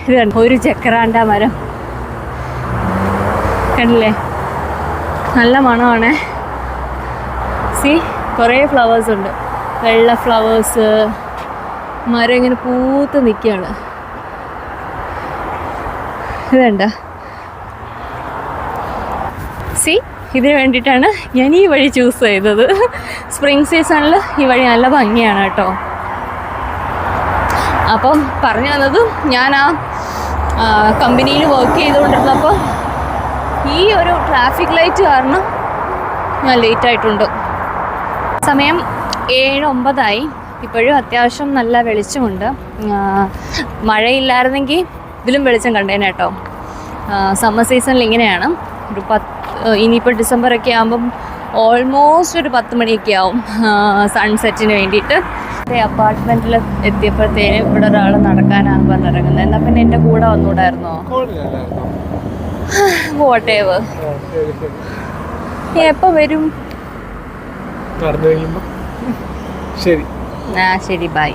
ഇത് കണ്ടോ, ഒരു ചക്രാണ്ട മരം കണ്ടില്ലേ, നല്ല മണമാണേ. സി കുറേ ഫ്ലവേഴ്സ് ഉണ്ട്, വെള്ള ഫ്ലവേഴ്സ്. മരം ഇങ്ങനെ പൂത്ത് നിൽക്കുകയാണ്. ഇതുണ്ട സി, ഇതിന് വേണ്ടിയിട്ടാണ് ഞാൻ ഈ വഴി ചൂസ് ചെയ്തത്. സ്പ്രിംഗ് സീസണിൽ ഈ വഴി നല്ല ഭംഗിയാണ് കേട്ടോ. അപ്പം പറഞ്ഞു തന്നത്, ഞാൻ ആ കമ്പനിയിൽ വർക്ക് ചെയ്തുകൊണ്ടിരുന്നപ്പോൾ ഈ ഒരു ട്രാഫിക് ലൈറ്റ് കാരണം ഞാൻ ലേറ്റായിട്ടുണ്ട്. സമയം 7:09. ഇപ്പോഴും അത്യാവശ്യം നല്ല വെളിച്ചമുണ്ട്. മഴയില്ലായിരുന്നെങ്കിൽ ഇതിലും വെളിച്ചം കണ്ടേനെ കേട്ടോ. സമ്മർ സീസണിൽ ഇങ്ങനെയാണ്. ഒരു ഇനിയിപ്പോൾ ഡിസംബറൊക്കെ ആകുമ്പം ഓൾമോസ്റ്റ് ഒരു 10 മണിയൊക്കെ ആവും സൺസെറ്റിന് വേണ്ടിയിട്ട്. അപ്പാർട്ട്മെൻറ്റിൽ എത്തിയപ്പോഴത്തേനും ഇവിടെ ഒരാൾ നടക്കാനാണ് പറഞ്ഞിറങ്ങുന്നത്. എന്നാൽ പിന്നെ എൻ്റെ കൂടെ വന്നുകൂടായിരുന്നോ? വോട്ടേവ്. എപ്പോൾ വരും? ശരി, ശരി, ബൈ.